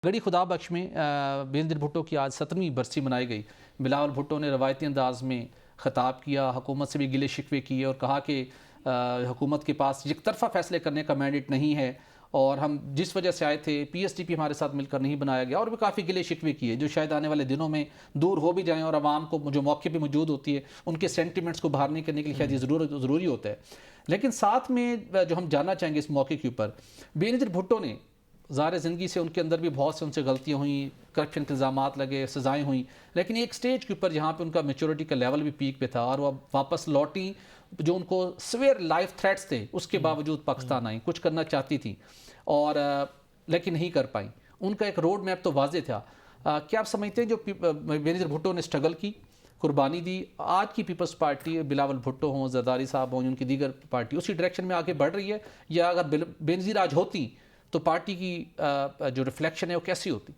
گڑھی خدا بخش میں بینظیر بھٹو کی آج 17ویں برسی منائی گئی۔ بلاول بھٹو نے روایتی انداز میں خطاب کیا، حکومت سے بھی گلے شکوے کیے اور کہا کہ حکومت کے پاس یک طرفہ فیصلے کرنے کا مینڈیٹ نہیں ہے اور ہم جس وجہ سے آئے تھے پی ایس ٹی پی ہمارے ساتھ مل کر نہیں بنایا گیا، اور بھی کافی گلے شکوے کیے جو شاید آنے والے دنوں میں دور ہو بھی جائیں اور عوام کو جو موقع پہ موجود ہوتی ہے ان کے سینٹیمنٹس کو باہر نہیں کرنے کے لیے شاید یہ ضروری ہوتا ہے۔ لیکن ساتھ میں جو ہم جاننا چاہیں گے اس موقع کے اوپر، بینظیر بھٹو نے ظاہر زندگی سے ان کے اندر بھی بہت سے ان سے غلطیاں ہوئیں، کرپشن کے الزامات لگے، سزائیں ہوئیں، لیکن ایک سٹیج کے اوپر جہاں پہ ان کا میچورٹی کا لیول بھی پیک پہ تھا اور وہ واپس لوٹی، جو ان کو سویئر لائف تھریٹس تھے اس کے باوجود پاکستان آئیں، کچھ کرنا چاہتی تھیں اور لیکن نہیں کر پائیں۔ ان کا ایک روڈ میپ تو واضح تھا۔ کیا آپ سمجھتے ہیں جو بینظیر بھٹو نے اسٹرگل کی، قربانی دی، آج کی پیپلز پارٹی بلاول بھٹو ہوں، زرداری صاحب ہوں، ان کی دیگر پارٹی اسی ڈائریکشن میں آگے بڑھ رہی ہے، یا اگر بینظیر آج ہوتی تو پارٹی کی جو ریفلیکشن ہے وہ کیسی ہوتی؟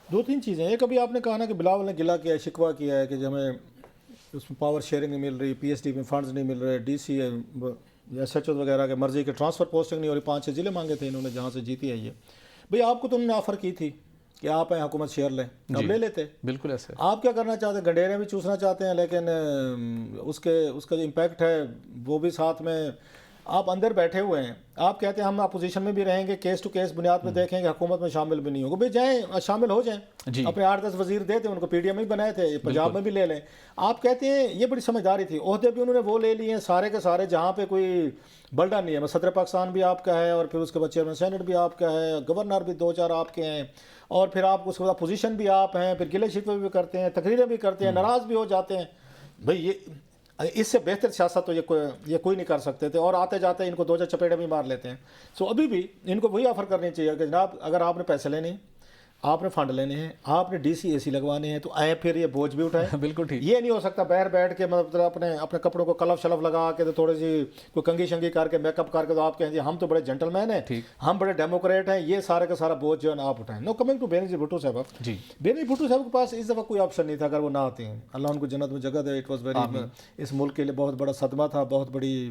دو تین چیزیں۔ ایک ابھی آپ نے کہا نا کہ بلاول نے گلا کیا ہے، شکوہ کیا ہے کہ ہمیں اس میں پاور شیئرنگ نہیں مل رہی، پی ایس ٹی میں فنڈز نہیں مل رہے، D C S H O وغیرہ کے مرضی کے ٹرانسفر پوسٹنگ نہیں ہو رہی، 5-6 ضلع مانگے تھے انہوں نے جہاں سے جیتی ہے یہ۔ بھئی آپ کو تو انہوں نے آفر کی تھی کہ آپ ہیں حکومت شیئر لیں، آپ لے لیتے۔ بالکل ایسے آپ کیا کرنا چاہتے ہیں؟ گنڈیریں بھی چوسنا چاہتے ہیں، لیکن اس کا جو امپیکٹ ہے وہ بھی ساتھ میں آپ اندر بیٹھے ہوئے ہیں۔ آپ کہتے ہیں ہم اپوزیشن میں بھی رہیں گے، کیس ٹو کیس بنیاد پہ دیکھیں گے، حکومت میں شامل بھی نہیں ہوگا۔ بھئی جائیں، شامل ہو جائیں، اپنے 8-10 وزیر دے دیں، ان کو پی ڈی ایم میں بنائے تھے، پنجاب میں بھی لے لیں۔ آپ کہتے ہیں یہ بڑی سمجھداری تھی، عہدے بھی انہوں نے وہ لے لیے ہیں سارے کے سارے جہاں پہ کوئی بلڈا نہیں ہے۔ صدر پاکستان بھی آپ کا ہے اور پھر اس کے بعد چیئرمین سینٹ بھی آپ کا ہے، گورنر بھی 2-4 آپ کے ہیں، اور پھر آپ اس کے بعد اپوزیشن بھی آپ ہیں، پھر گلے شکوے بھی کرتے ہیں، تقریریں بھی کرتے ہیں، ناراض بھی ہو جاتے ہیں۔ بھئی اس سے بہتر سیاست تو یہ کوئی نہیں کر سکتے تھے، اور آتے جاتے ان کو 2-4 چپیڑے بھی مار لیتے ہیں۔ سو ابھی بھی ان کو وہی آفر کرنی چاہیے کہ جناب اگر آپ نے پیسے لینے ہیں، آپ نے فنڈ لینے ہیں، آپ نے ڈی سی اے سی لگوانے ہیں، تو آئے پھر یہ بوجھ بھی اٹھائے۔ بالکل ٹھیک۔ یہ نہیں ہو سکتا باہر بیٹھ کے مطلب اپنے کپڑوں کو کلف شلف لگا کے تو تھوڑی سی کوئی کنگھی شنگھی کر کے میک اپ کر کے تو آپ کہیں جی ہم تو بڑے جینٹل مین ہیں، ہم بڑے ڈیموکریٹ ہیں، یہ سارے کا سارا بوجھ جو ہے نا آپ اٹھائیں۔ نو کمنگ ٹو بینظیر بھٹو صاحب، بینظیر بھٹو صاحب کے پاس اس دفعہ کوئی آپشن نہیں تھا اگر وہ نہ آتے ہیں۔ اللہ ان کو جنت میں جگہ دے۔ اٹ واز ویری، اس ملک کے لیے بہت بڑا صدمہ تھا، بہت بڑی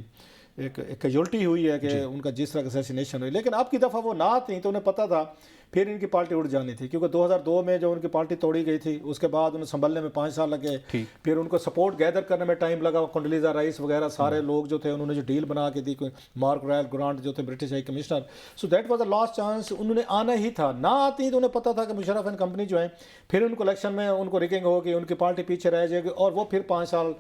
ایک کیجولٹی ہوئی ہے کہ ان کا جس طرح اسیسینیشن ہوئی، لیکن اب کی دفعہ وہ نہ آتی تو انہیں پتہ تھا پھر ان کی پارٹی اڑ جانی تھی، کیونکہ 2002 میں جو ان کی پارٹی توڑی گئی تھی اس کے بعد انہیں سنبھلنے میں 5 سال لگے، پھر ان کو سپورٹ گیدر کرنے میں ٹائم لگا۔ کنڈلیزا رائس وغیرہ سارے لوگ جو تھے انہوں نے جو ڈیل بنا کے دی، مارک رائل گرانٹ جو تھے British high commissioner, so that was a last chance, انہوں نے آنا ہی تھا۔ نہ آتی تو انہیں پتہ تھا کہ مشرف اینڈ کمپنی جو ہیں پھر ان کو الیکشن میں ان کو ریگنگ ہوگی، ان کی پارٹی پیچھے رہ جائے گی اور وہ پھر 5 سال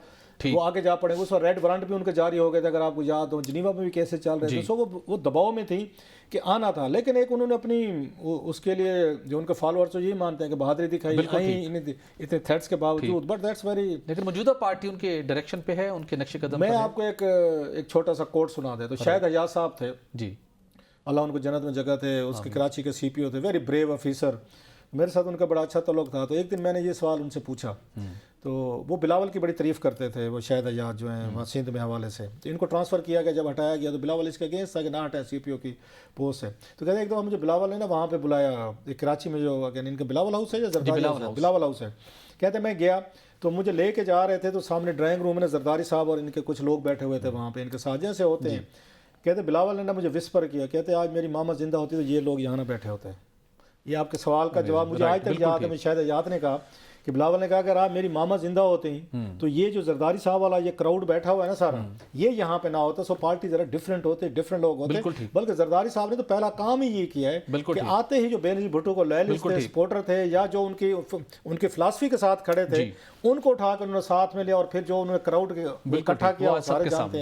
وہ آگے جا پڑے گے۔ اس وقت ریڈ وارنٹ بھی ان کے جاری ہو گئے تھے، اگر آپ کو یاد ہو، جنیوا میں بھی کیسز چل رہے تھے، سو وہ دباؤ میں تھی کہ آنا تھا۔ لیکن ایک انہوں نے اپنی اس کے لیے جو ان کے فالوورز یہی مانتے ہیں کہ بہادری دکھائی اتنے تھریٹس کے باوجود، بٹ دیٹس ویری، لیکن موجودہ پارٹی ان کے ڈائریکشن پہ ہے، ان کے نقش قدم۔ میں آپ کو ایک چھوٹا سا کوٹ سنا دے تو شاہد حجاز صاحب تھے، جی اللہ ان کو جنت میں جگہ تھے، اس کے کراچی کے سی پی او تھے، ویری بریو آفیسر، میرے ساتھ ان کا بڑا اچھا تعلق تھا۔ تو ایک دن میں نے یہ سوال ان سے پوچھا، تو وہ بلاول کی بڑی تعریف کرتے تھے، وہ شاہد حجاز جو ہیں وہاں سندھ میں حوالے سے، تو ان کو ٹرانسفر کیا گیا، جب ہٹایا گیا تو بلاول اس کے اگینسٹ تھا کہ نہ ہٹائے، سی پی او کی پوسٹ سے۔ تو کہتے ہیں ایک دفعہ مجھے بلاول نے نا وہاں پہ بلایا، ایک کراچی میں جو ان کا بلاول ہاؤس ہے یا زرداری ہاؤس ہے، بلاول ہاؤس ہے، کہتے ہیں میں گیا تو مجھے لے کے جا رہے تھے، تو سامنے ڈرائنگ روم میں زرداری صاحب اور ان کے کچھ لوگ بیٹھے ہوئے تھے وہاں پہ، ان کے ساتھیوں سے ہوتے ہیں۔ کہتے بلاول نے نا مجھے وسپر کیا، کہتے آج میری ماما زندہ ہوتی تو یہ لوگ یہاں نہ بیٹھے ہوتے۔ یہ آپ کے سوال کا جواب مجھے آج تک یاد ہے، میں شاید حجاز نے کہا کہ بلاول نے کہا اگر آپ میری ماما زندہ ہوتے ہیں تو یہ جو زرداری صاحب والا یہ کراؤڈ بیٹھا ہوا ہے نا سارا، یہ یہاں پہ نہ ہوتا، سو پارٹی ذرا ڈفرینٹ ہوتے، ڈفرینٹ لوگ ہوتے۔ بلکہ زرداری صاحب نے تو پہلا کام ہی یہ کیا ہے کہ آتے ہی جو بینظیر بھٹو کو لائلسٹ تھے، سپورٹر تھے، یا جو ان کی فلاسفی کے ساتھ کھڑے تھے، ان کو اٹھا کر انہوں نے ساتھ میں لیا، اور پھر جو انہوں نے کراؤڈ اکٹھا کیا سارے جانتے ہیں۔